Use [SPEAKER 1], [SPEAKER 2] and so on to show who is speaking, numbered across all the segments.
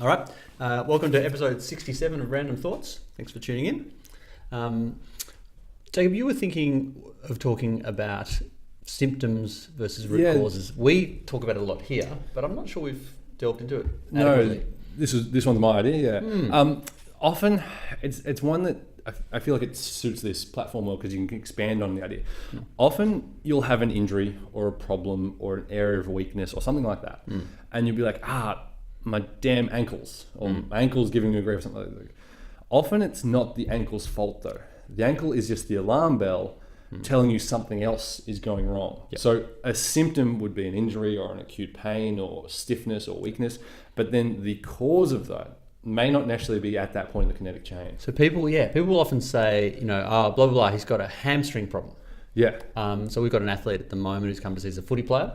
[SPEAKER 1] All right, welcome to episode 67 of Random Thoughts. Thanks for tuning in. Jacob, you were thinking of talking about symptoms versus root causes. We talk about it a lot here, but I'm not sure we've delved into it adequately.
[SPEAKER 2] No, this one's my idea, yeah. Often, it's one that I feel like it suits this platform well because you can expand on the idea. Often, you'll have an injury or a problem or an area of weakness or something like that, and you'll be like, my damn ankles, or my ankle's giving me a grief or something like that. Often it's not the ankle's fault though. The ankle is just the alarm bell telling you something else is going wrong. Yep. So a symptom would be an injury or an acute pain or stiffness or weakness, but then the cause of that may not necessarily be at that point in the kinetic chain.
[SPEAKER 1] So people will often say, blah, blah, blah, he's got a hamstring problem.
[SPEAKER 2] Yeah.
[SPEAKER 1] So we've got an athlete at the moment who's come to see us, a footy player.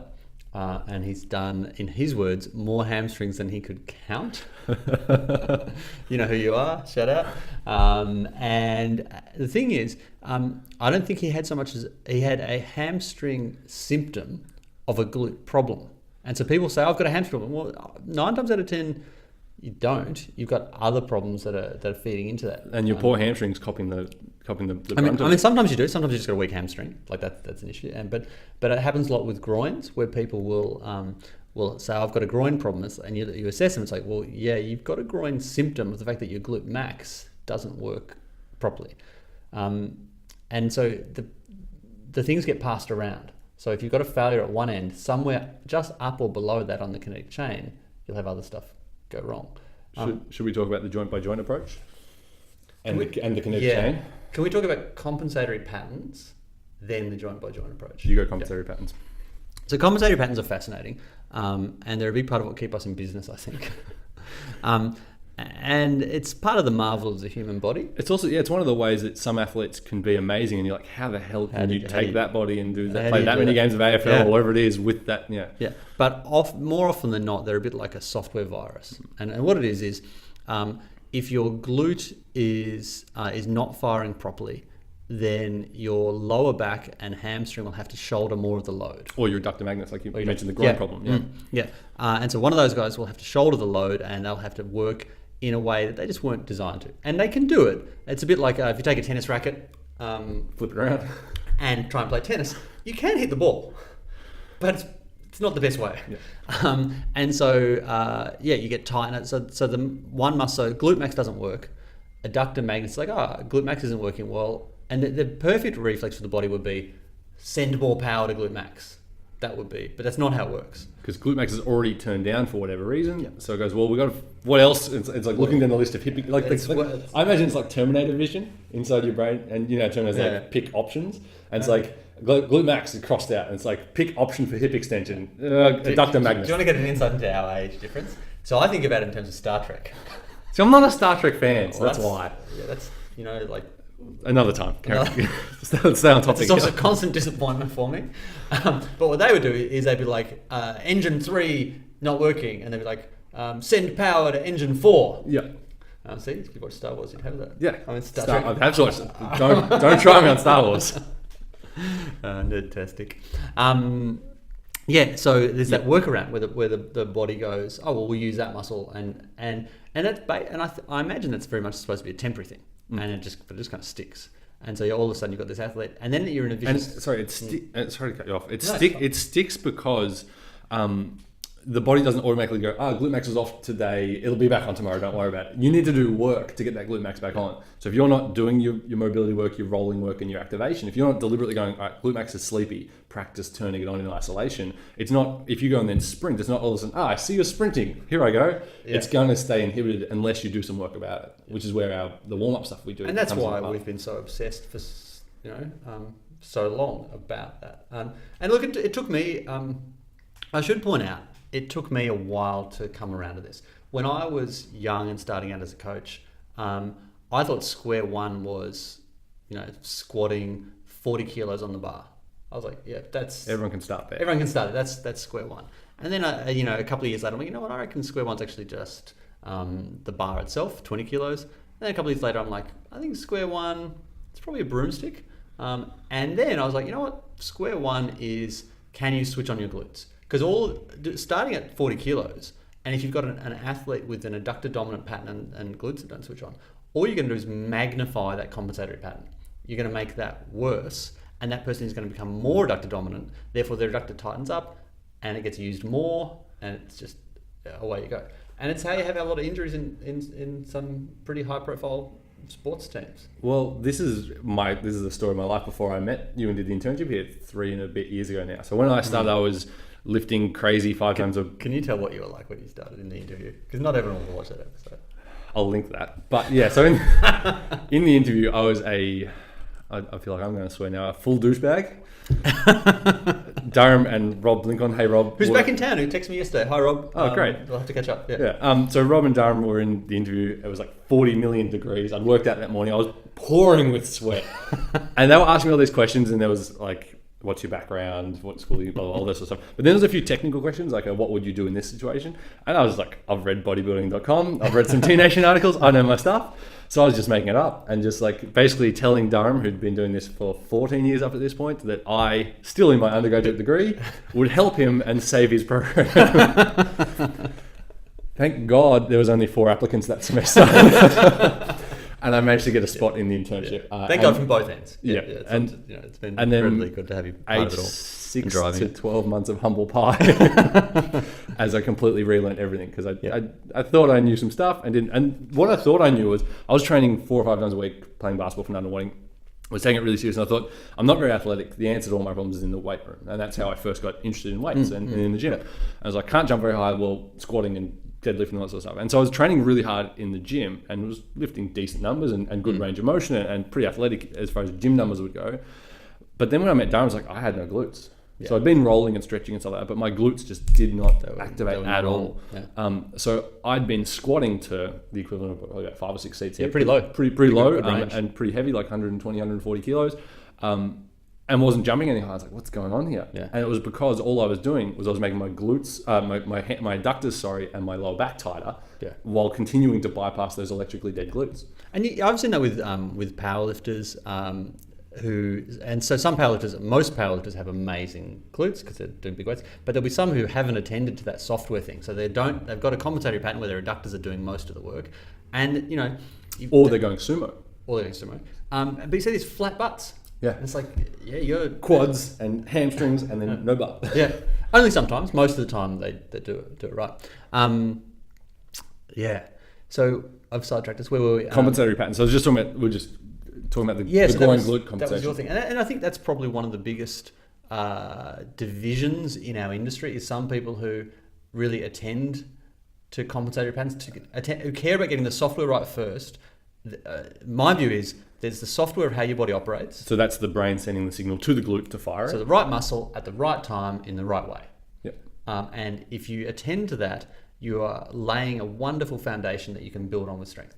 [SPEAKER 1] And he's done, in his words, more hamstrings than he could count. You know who you are, shout out. And the thing is, I don't think he had so much as he had a hamstring symptom of a glute problem. And so people say, I've got a hamstring problem. Well, 9 times out of 10, you don't. You've got other problems that are feeding into that.
[SPEAKER 2] And your poor hamstring's copying the
[SPEAKER 1] I mean, sometimes you do. Sometimes you just got a weak hamstring, like that's an issue. But it happens a lot with groins, where people will say, "I've got a groin problem," and you assess them. It's like, well, yeah, you've got a groin symptom of the fact that your glute max doesn't work properly, and so the things get passed around. So if you've got a failure at one end, somewhere just up or below that on the kinetic chain, you'll have other stuff go wrong.
[SPEAKER 2] Should we talk about the joint by joint approach and the kinetic chain?
[SPEAKER 1] Can we talk about compensatory patterns, then the joint by joint approach?
[SPEAKER 2] You go compensatory patterns.
[SPEAKER 1] So compensatory patterns are fascinating, and they're a big part of what keep us in business, I think. And it's part of the marvel of the human body.
[SPEAKER 2] It's also, it's one of the ways that some athletes can be amazing, and you're like, how the hell can you take that body and do that, play that many games of AFL or whatever it is with that? Yeah.
[SPEAKER 1] But more often than not, they're a bit like a software virus. And what it is if your glute is not firing properly, then your lower back and hamstring will have to shoulder more of the load.
[SPEAKER 2] Or your adductor magnets, like you mentioned, the groin problem.
[SPEAKER 1] And so one of those guys will have to shoulder the load, and they'll have to work in a way that they just weren't designed to. And they can do it. It's a bit like if you take a tennis racket,
[SPEAKER 2] flip it around,
[SPEAKER 1] and try and play tennis, you can hit the ball, but it's not the best way. And so, you get tightness. So the one muscle, glute max doesn't work. Adductor magnets, like, glute max isn't working well. And the perfect reflex for the body would be send more power to glute max. That would be, but that's not how it works.
[SPEAKER 2] Because glute max is already turned down for whatever reason. Yeah. So it goes, well, we got what else? It's like looking down the list of hip. I imagine it's like Terminator vision inside your brain, and Terminator's like pick options, and it's like glute max is crossed out, and it's like pick option for hip extension, adductor magnet.
[SPEAKER 1] Do you want to get an insight into our age difference? So I think about it in terms of Star Trek.
[SPEAKER 2] So I'm not a Star Trek fan, so that's why.
[SPEAKER 1] Yeah, that's like.
[SPEAKER 2] Another time. Let's stay on topic.
[SPEAKER 1] It's also a constant disappointment for me. But what they would do is they'd be like, engine 3 not working, and they'd be like, send power to engine 4.
[SPEAKER 2] Yeah.
[SPEAKER 1] See, if you watch Star Wars, you'd have that.
[SPEAKER 2] Yeah.
[SPEAKER 1] I mean, Star Trek.
[SPEAKER 2] I've watched it. Don't try me on Star Wars.
[SPEAKER 1] Nerdtastic. So there's that workaround where the body goes, oh well, we'll use that muscle, and that's I imagine that's very much supposed to be a temporary thing. And it just kind of sticks, and so all of a sudden you've got this athlete, and then you're in a vicious.
[SPEAKER 2] Sorry to cut you off. It sticks because the body doesn't automatically go, glute max is off today, it'll be back on tomorrow, don't worry about it. You need to do work to get that glute max back on. So if you're not doing your mobility work, your rolling work, and your activation, if you're not deliberately going, all right, glute max is sleepy, practice turning it on in isolation, it's not, if you go and then sprint, it's not all of a sudden, I see you're sprinting, here I go. Yeah. It's going to stay inhibited unless you do some work about it, which is where the warm-up stuff we do.
[SPEAKER 1] And that's why we've been so obsessed for, so long about that. And look, it took me, I should point out, it took me a while to come around to this. When I was young and starting out as a coach, I thought square one was, squatting 40 kilos on the bar. I was like, yeah, that's...
[SPEAKER 2] Everyone can start there.
[SPEAKER 1] Everyone can start there. That's square one. And then, a couple of years later, I'm like, you know what, I reckon square one's actually just the bar itself, 20 kilos. And then a couple of years later, I'm like, I think square one, it's probably a broomstick. And then I was like, you know what, square one is, can you switch on your glutes? Because starting at 40 kilos And if you've got an athlete with an adductor dominant pattern and glutes that don't switch on, all you're going to do is magnify that compensatory pattern. You're going to make that worse, and that person is going to become more adductor dominant. Therefore, their adductor tightens up, and it gets used more, and it's just away you go. And it's how you have a lot of injuries in some pretty high profile sports teams.
[SPEAKER 2] Well, this is the story of my life before I met you and did the internship here 3 and a bit years ago now. So when I started, I was lifting crazy 5 times a...
[SPEAKER 1] Can you tell what you were like when you started in the interview? Because not everyone will watch that episode.
[SPEAKER 2] I'll link that. But yeah, so in the interview, I was I feel like I'm going to swear now, a full douchebag. Durham and Rob Lincoln. Hey, Rob.
[SPEAKER 1] Who's back in town, who texted me yesterday. Hi, Rob.
[SPEAKER 2] Oh, great.
[SPEAKER 1] We'll have to catch up.
[SPEAKER 2] Yeah. So Rob and Durham were in the interview. It was like 40 million degrees. I'd worked out that morning. I was pouring with sweat. And they were asking me all these questions, and there was like, what's your background, what school you, all this sort of stuff. But then there's a few technical questions, like what would you do in this situation? And I was like, I've read bodybuilding.com, I've read some T Nation articles, I know my stuff. So I was just making it up and just like basically telling Durham, who'd been doing this for 14 years up at this point, that I, still in my undergraduate degree, would help him and save his program. Thank God there was only 4 applicants that semester. And I managed to get a spot in the internship.
[SPEAKER 1] Thank God from both ends.
[SPEAKER 2] Yeah.
[SPEAKER 1] It's been incredibly good to have you part of it all.
[SPEAKER 2] 6 to 12 months of humble pie as I completely relearned everything because I thought I knew some stuff and didn't. And what I thought I knew was I was training 4 or 5 times a week playing basketball from underwater. I was taking it really serious, and I thought, I'm not very athletic. The answer to all my problems is in the weight room. And that's how I first got interested in weights and in the gym. I was like, can't jump very high, well, squatting and deadlifting and all that sort of stuff. And so I was training really hard in the gym and was lifting decent numbers and good range of motion and pretty athletic as far as gym numbers would go. But then when I met Darren, I was like, I had no glutes. Yeah. So I'd been rolling and stretching and stuff like that, but my glutes just did not activate at all. Yeah. So I'd been squatting to the equivalent of probably about 5 or 6 seats.
[SPEAKER 1] Yeah, pretty low.
[SPEAKER 2] Pretty low and pretty heavy, like 120, 140 kilos. And wasn't jumping any higher. I was like, what's going on here?
[SPEAKER 1] Yeah.
[SPEAKER 2] And it was because all I was doing was I was making my glutes, my adductors, and my lower back tighter, while continuing to bypass those electrically dead glutes.
[SPEAKER 1] And I've seen that with powerlifters, so some powerlifters, most powerlifters have amazing glutes because they're doing big weights, but there'll be some who haven't attended to that software thing. So they've got a compensatory pattern where their adductors are doing most of the work, and
[SPEAKER 2] or they're going sumo.
[SPEAKER 1] But you see these flat butts.
[SPEAKER 2] Yeah.
[SPEAKER 1] It's like, you're...
[SPEAKER 2] Quads and hamstrings and then no butt.
[SPEAKER 1] Yeah. Only sometimes. Most of the time they do it right. So I've sidetracked us. Where were we?
[SPEAKER 2] Compensatory pattern. So I was just talking about, the groin glute compensation.
[SPEAKER 1] That was your thing. And I think that's probably one of the biggest divisions in our industry is some people who really attend to compensatory patterns, who care about getting the software right first. My view is there's the software of how your body operates.
[SPEAKER 2] So that's the brain sending the signal to the glute to fire it.
[SPEAKER 1] So the right muscle at the right time in the right way.
[SPEAKER 2] Yep.
[SPEAKER 1] And if you attend to that, you are laying a wonderful foundation that you can build on with strength.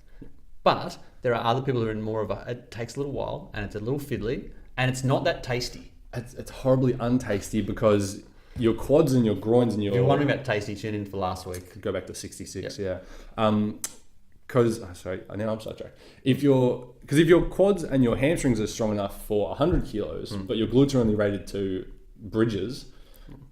[SPEAKER 1] But there are other people who are in more of it takes a little while and it's a little fiddly and it's not that tasty.
[SPEAKER 2] It's horribly untasty because your quads and your groins and your...
[SPEAKER 1] If you're wondering about tasty, tune in for last week.
[SPEAKER 2] Go back to 66, Because, now I'm sidetracked. If your quads and your hamstrings are strong enough for 100 kilos, but your glutes are only rated to bridges,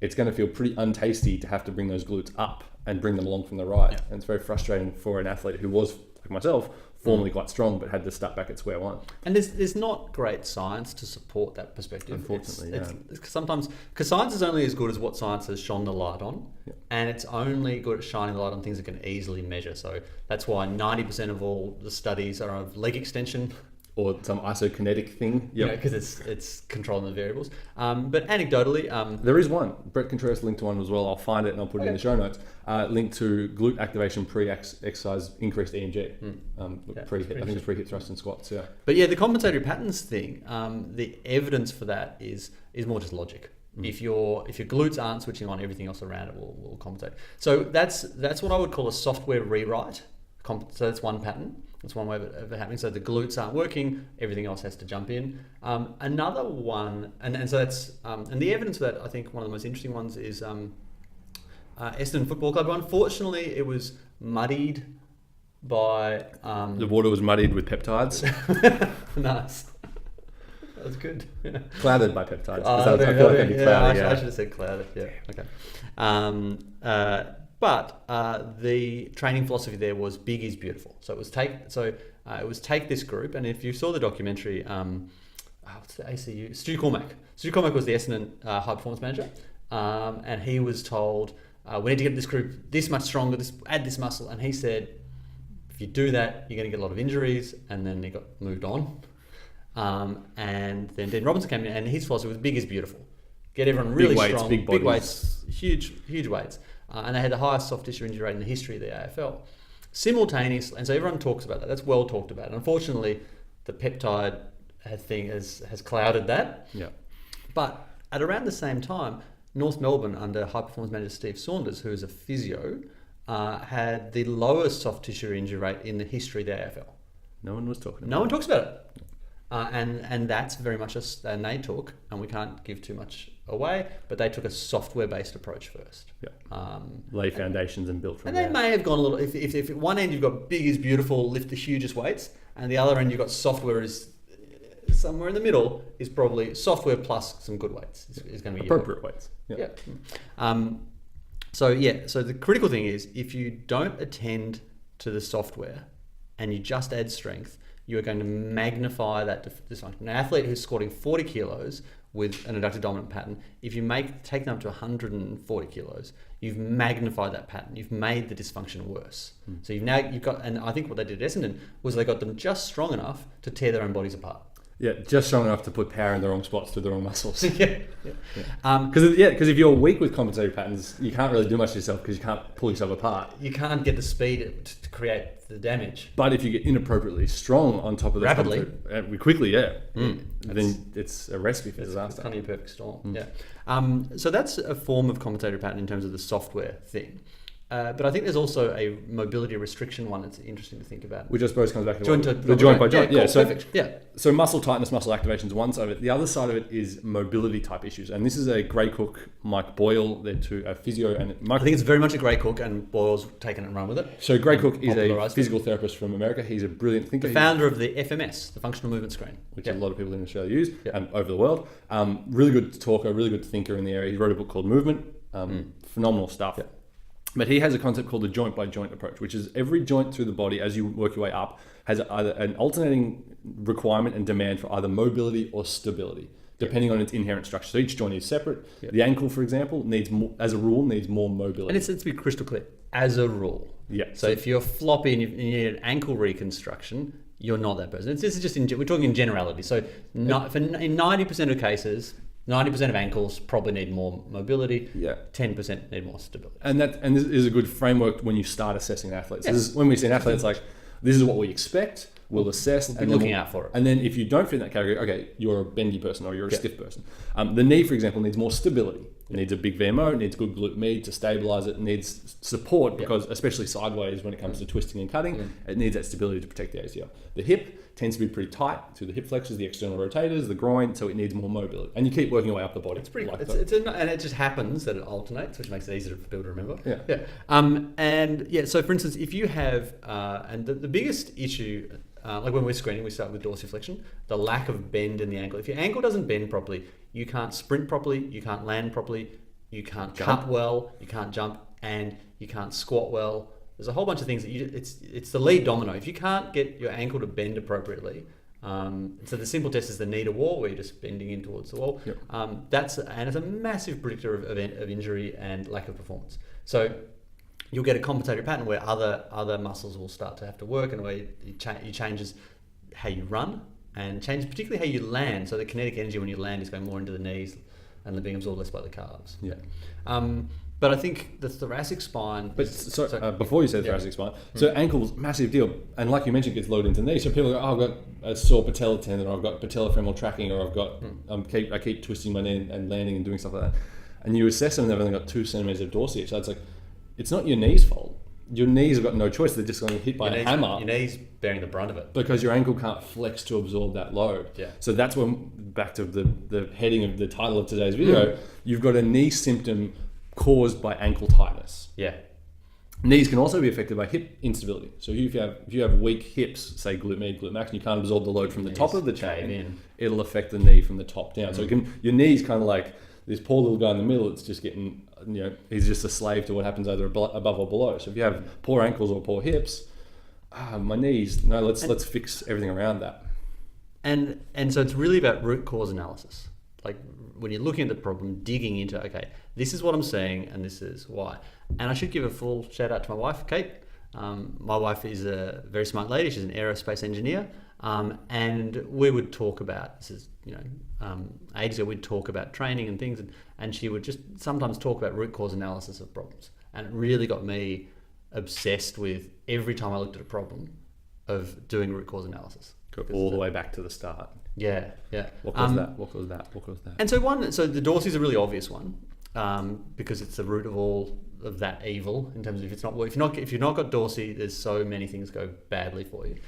[SPEAKER 2] it's going to feel pretty untasty to have to bring those glutes up and bring them along from the right. Yeah. And it's very frustrating for an athlete who was, like myself, formerly quite strong, but had to start back at square one.
[SPEAKER 1] And there's not great science to support that perspective.
[SPEAKER 2] Unfortunately,
[SPEAKER 1] it's sometimes, because science is only as good as what science has shone the light on, and it's only good at shining the light on things it can easily measure. So that's why 90% of all the studies are of leg extension.
[SPEAKER 2] Or some isokinetic thing.
[SPEAKER 1] Because it's controlling the variables. But anecdotally...
[SPEAKER 2] there is one. Brett Contreras linked to one as well. I'll find it and I'll put it in the show notes. Linked to glute activation pre-exercise increased EMG. I think it's pre-hip thrust and squats,
[SPEAKER 1] But the compensatory patterns thing, the evidence for that is more just logic. If your glutes aren't switching on, everything else around it will compensate. So that's what I would call a software rewrite. So that's one pattern. That's one way of it happening. So the glutes aren't working, everything else has to jump in. Another one, and so that's, and the evidence for that, I think one of the most interesting ones is Essendon Football Club. Unfortunately, it was muddied by...
[SPEAKER 2] the water was muddied with peptides.
[SPEAKER 1] Nice. That was good.
[SPEAKER 2] Clouded by peptides.
[SPEAKER 1] I feel like I'd be clouded. I should have said clouded. Yeah. Okay. But the training philosophy there was big is beautiful. So it was take this group, and if you saw the documentary, what's the ACU? Stu Cormack. Stu Cormack was the Essendon high performance manager, and he was told, we need to get this group this much stronger, add this muscle, and he said, if you do that, you're going to get a lot of injuries, and then he got moved on. And then Dean Robinson came in, and his philosophy was big is beautiful. Get everyone really strong, big weights, huge weights. And they had the highest soft tissue injury rate in the history of the AFL. Simultaneously, and so everyone talks about that. That's well talked about. And unfortunately, the peptide thing has clouded that.
[SPEAKER 2] Yeah.
[SPEAKER 1] But at around the same time, North Melbourne, under high performance manager Steve Saunders, who is a physio, had the lowest soft tissue injury rate in the history of the AFL.
[SPEAKER 2] No one was talking about it.
[SPEAKER 1] No one talks about it. And that's very much and they took, and we can't give too much away, but they took a software-based approach first.
[SPEAKER 2] Yeah. Lay foundations and build from
[SPEAKER 1] and
[SPEAKER 2] there.
[SPEAKER 1] And they may have gone a little, if at one end you've got big is beautiful, lift the hugest weights, and the other end you've got software is somewhere in the middle, is probably software plus some good weights is going to be
[SPEAKER 2] appropriate weights.
[SPEAKER 1] Yeah. So the critical thing is, if you don't attend to the software and you just add strength, you are going to magnify that dysfunction. An athlete who's squatting 40 kilos with an adductor dominant pattern, if you take them up to 140 kilos, you've magnified that pattern. You've made the dysfunction worse. So you've got, and I think what they did at Essendon was they got them just strong enough to tear their own bodies apart.
[SPEAKER 2] Yeah, just strong enough to put power in the wrong spots through the wrong muscles.
[SPEAKER 1] Yeah.
[SPEAKER 2] Because if you're weak with compensatory patterns, you can't really do much to yourself because you can't pull yourself apart.
[SPEAKER 1] You can't get the speed to create the damage.
[SPEAKER 2] But if you get inappropriately strong on top of the
[SPEAKER 1] rapidly,
[SPEAKER 2] quickly, then it's a recipe for disaster.
[SPEAKER 1] It's kind of a perfect storm. So that's a form of compensatory pattern in terms of the software thing. But I think there's also a mobility restriction one that's interesting to think about.
[SPEAKER 2] Which I suppose comes back to
[SPEAKER 1] the
[SPEAKER 2] joint by joint.
[SPEAKER 1] Yeah, cool, perfect.
[SPEAKER 2] So muscle tightness, muscle activation is one side of it. The other side of it is mobility type issues. And this is a Gray Cook, Mike Boyle, they're two, a physio and Mike.
[SPEAKER 1] I think it's very much a Gray Cook, and Boyle's taken it and run with it.
[SPEAKER 2] So Gray Cook is a physical therapist from America. He's a brilliant thinker.
[SPEAKER 1] The founder of the FMS, the functional movement screen,
[SPEAKER 2] which a lot of people in Australia use over the world. Really good talker, really good thinker in the area. He wrote a book called Movement. Phenomenal stuff. Yeah. But he has a concept called the joint by joint approach, which is every joint through the body, as you work your way up, has either an alternating requirement and demand for either mobility or stability, depending on its inherent structure. So each joint is separate. The ankle, for example, needs more, as a rule, needs more mobility.
[SPEAKER 1] And it's to be crystal clear, as a rule.
[SPEAKER 2] Yeah.
[SPEAKER 1] So if you're floppy and you need an ankle reconstruction, you're not that person. This is just we're talking in generality. So in 90% of cases, 90% of ankles probably need more mobility. 10% need more stability.
[SPEAKER 2] And this is a good framework when you start assessing athletes. Yes. When we see an athlete, it's like, this is what we expect. We'll assess.
[SPEAKER 1] We'll be looking out for it.
[SPEAKER 2] And then if you don't fit in that category, okay, you're a bendy person or you're a stiff person. The knee, for example, needs more stability. It needs a big VMO. It needs good glute med to stabilize it. It needs support because, especially sideways when it comes to twisting and cutting, it needs that stability to protect the ACL. The hip tends to be pretty tight through the hip flexors, the external rotators, the groin, so it needs more mobility. And you keep working your way up the body.
[SPEAKER 1] It's pretty.
[SPEAKER 2] Like
[SPEAKER 1] and it just happens that it alternates, which makes it easier for people to remember. So for instance, if you have, and the biggest issue, like when we're screening, we start with dorsiflexion, the lack of bend in the ankle. If your ankle doesn't bend properly, you can't sprint properly, you can't land properly, you can't cut well, you can't jump, and you can't squat well. There's a whole bunch of things that it's the lead domino. If you can't get your ankle to bend appropriately, so the simple test is the knee to wall, where you're just bending in towards the wall. It's a massive predictor of injury and lack of performance. So you'll get a compensatory pattern where other muscles will start to have to work, and where you changes how you run and change particularly how you land. So the kinetic energy when you land is going more into the knees and they're being absorbed less by the calves. But I think the thoracic spine...
[SPEAKER 2] But before you say the thoracic spine, so ankle's massive deal. And like you mentioned, it gets loaded into the knee. So people go, I've got a sore patella tendon, or I've got patellofemoral tracking, or I've got I keep twisting my knee and landing and doing stuff like that. And you assess them and they've only got 2 centimeters of dorsal. So it's like, it's not your knee's fault. Your knees have got no choice. They're just going to hit by a hammer.
[SPEAKER 1] Your knee's bearing the brunt of it.
[SPEAKER 2] Because your ankle can't flex to absorb that load. So that's when, back to the heading of the title of today's video, you've got a knee symptom caused by ankle tightness. Knees can also be affected by hip instability. So if you have weak hips, say glute med, glute max, and you can't absorb the load from the top of the chain, it'll affect the knee from the top down. So your knee's kind of like This poor little guy in the middle, it's just getting, he's just a slave to what happens either above or below. So if you have poor ankles or poor hips, my knees, no, let's fix everything around that.
[SPEAKER 1] And so it's really about root cause analysis. Like when you're looking at the problem, digging into, okay, this is what I'm seeing and this is why. And I should give a full shout out to my wife, Kate. My wife is a very smart lady. She's an aerospace engineer. And we would talk about, this is, ages ago, we'd talk about training and things, and she would just sometimes talk about root cause analysis of problems. And it really got me obsessed with, every time I looked at a problem, of doing root cause analysis.
[SPEAKER 2] Go all the way back to the start.
[SPEAKER 1] Yeah.
[SPEAKER 2] What caused that? What caused that? What caused that?
[SPEAKER 1] And so the dorsey is a really obvious one, because it's the root of all of that evil. In terms of if you've not got dorsey, there's so many things go badly for you.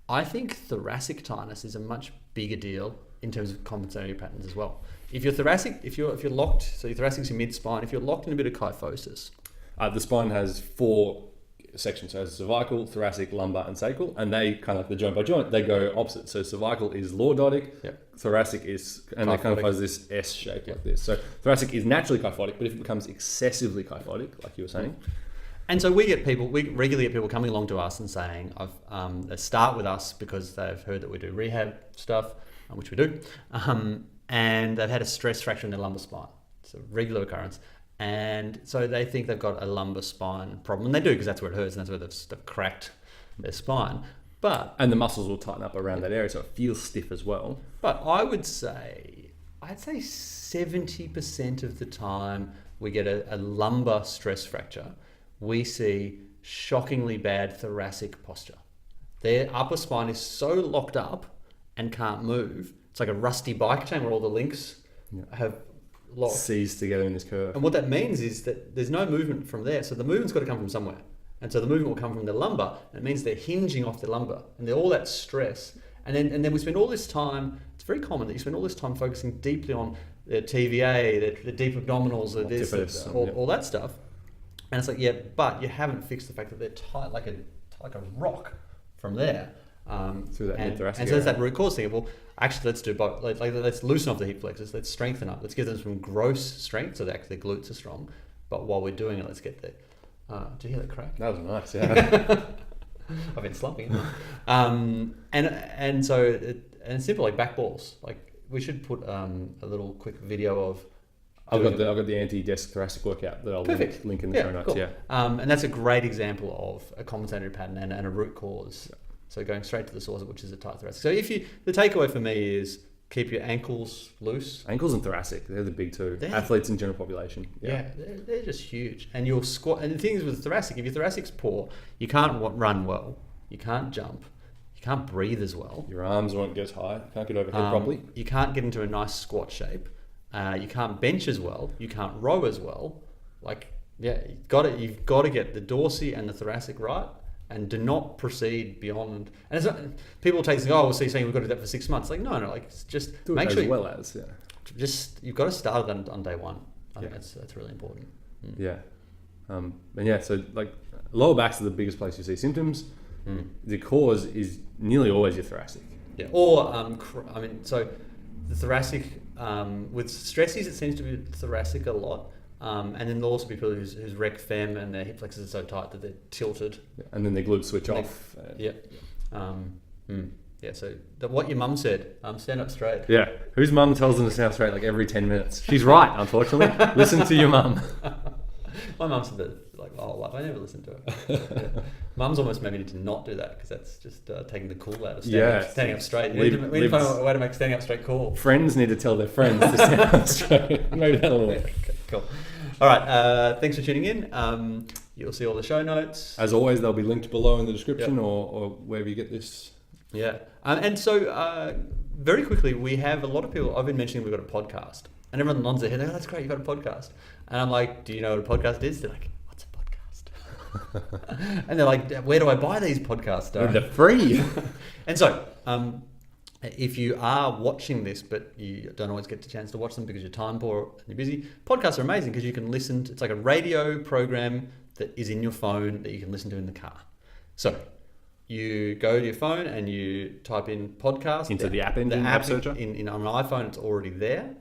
[SPEAKER 1] I think thoracic tightness is a much bigger deal in terms of compensatory patterns as well. If you're thoracic, if you're locked, so your thoracic's your mid spine. If you're locked in a bit of kyphosis,
[SPEAKER 2] the spine has 4 sections. So it's cervical, thoracic, lumbar, and sacral, and they kind of like the joint by joint, they go opposite. So cervical is lordotic, thoracic is, and kyphotic. They kind of has this S shape like this. So thoracic is naturally kyphotic, but if it becomes excessively kyphotic, like you were saying.
[SPEAKER 1] And so we regularly get people coming along to us and saying, they start with us because they've heard that we do rehab stuff, which we do, and they've had a stress fracture in their lumbar spine. It's a regular occurrence. And so they think they've got a lumbar spine problem. And they do, because that's where it hurts and that's where they've cracked their spine. And
[SPEAKER 2] the muscles will tighten up around that area, so it feels stiff as well.
[SPEAKER 1] But I'd say 70% of the time we get a lumbar stress fracture, we see shockingly bad thoracic posture. Their upper spine is so locked up and can't move. It's like a rusty bike chain where all the links have locked.
[SPEAKER 2] Seized together in this curve.
[SPEAKER 1] And what that means is that there's no movement from there. So the movement's got to come from somewhere. And so the movement will come from the lumbar. And it means they're hinging off the lumbar. And they're all that stress. And then we spend all this time, it's very common that you spend all this time focusing deeply on the TVA, the deep abdominals, all that stuff. And it's like, but you haven't fixed the fact that they're tight like a rock from there.
[SPEAKER 2] Through that mid-thoracic
[SPEAKER 1] and so it's that root cause thing of, well, actually let's do both. Let's loosen off the hip flexors, let's strengthen up, let's give them some gross strength so that their glutes are strong. But while we're doing it, let's get the... did you hear that crack?
[SPEAKER 2] That was nice, yeah.
[SPEAKER 1] I've been slumping it. And so it's simple, like back balls. Like we should put a little quick video of...
[SPEAKER 2] I've got the anti-desk thoracic workout that I'll link in the show notes. Cool. Yeah,
[SPEAKER 1] and that's a great example of a compensatory pattern and a root cause. So going straight to the source, which is a tight thoracic. So the takeaway for me is keep your ankles loose.
[SPEAKER 2] Ankles and thoracic, they're the big two. Athletes in general population.
[SPEAKER 1] Yeah, they're just huge. And you'll squat. And the thing is with thoracic, if your thoracic's poor, you can't run well, you can't jump, you can't breathe as well.
[SPEAKER 2] Your arms won't get high, you can't get overhead properly.
[SPEAKER 1] You can't get into a nice squat shape. You can't bench as well. You can't row as well. You've got to get the dorsey and the thoracic right, and do not proceed beyond. And it's not, people take this, saying we've got to do that for 6 months. Just
[SPEAKER 2] do
[SPEAKER 1] make
[SPEAKER 2] it
[SPEAKER 1] sure
[SPEAKER 2] as well as
[SPEAKER 1] you've got to start it on day one. I think that's really important.
[SPEAKER 2] Yeah, so lower backs are the biggest place you see symptoms. The cause is nearly always your thoracic.
[SPEAKER 1] Yeah, or so the thoracic. With stressies, it seems to be thoracic a lot, and then there'll also be people whose rec fem and their hip flexors are so tight that they're tilted,
[SPEAKER 2] and then their glutes switch off.
[SPEAKER 1] So what your mum said, stand up straight.
[SPEAKER 2] Yeah, whose mum tells them to stand up straight every 10 minutes? She's right, unfortunately. Listen to your mum.
[SPEAKER 1] My mum said that I never listened to her. Mum's almost made me need to not do that because that's just taking the cool out of standing up straight. We need to find a way to make standing up straight cool.
[SPEAKER 2] Friends need to tell their friends to stand up straight. Maybe that'll work.
[SPEAKER 1] Okay, cool. All right, thanks for tuning in. You'll see all the show notes.
[SPEAKER 2] As always, they'll be linked below in the description or wherever you get this.
[SPEAKER 1] Yeah. And so very quickly, we have a lot of people, I've been mentioning we've got a podcast. And everyone nods their head, they go, that's great, you've got a podcast. And I'm like, do you know what a podcast is? They're like, what's a podcast? And they're like, where do I buy these podcasts, Darren?
[SPEAKER 2] They're free.
[SPEAKER 1] And so, if you are watching this, but you don't always get the chance to watch them because you're time poor and you're busy, podcasts are amazing because you can listen to, it's like a radio program that is in your phone that you can listen to in the car. So you go to your phone and you type in podcast.
[SPEAKER 2] Into the app engine, app searcher?
[SPEAKER 1] On an iPhone, it's already there.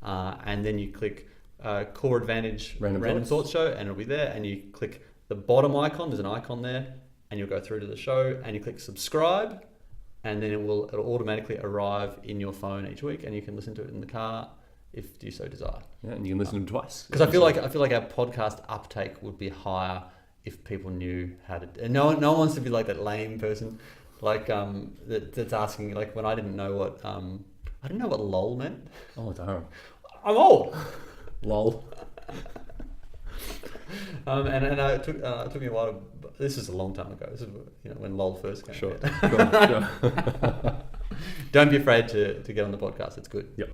[SPEAKER 1] and then you click Core Advantage
[SPEAKER 2] Random
[SPEAKER 1] Thoughts Show, and it'll be there. And you click the bottom icon. There's an icon there, and you'll go through to the show, and you click subscribe, and then it'll automatically arrive in your phone each week, and you can listen to it in the car if you so desire.
[SPEAKER 2] Yeah, and you can listen to them twice.
[SPEAKER 1] Because I feel like our podcast uptake would be higher if people knew how to. And no one wants to be like that lame person, like that's asking, like when I didn't know what lol meant.
[SPEAKER 2] Oh, damn.
[SPEAKER 1] I'm old.
[SPEAKER 2] Lol.
[SPEAKER 1] And it took me a while. This is a long time ago. This is when lol first came.
[SPEAKER 2] Sure.
[SPEAKER 1] Sure. Don't be afraid to get on the podcast. It's good.
[SPEAKER 2] Yep.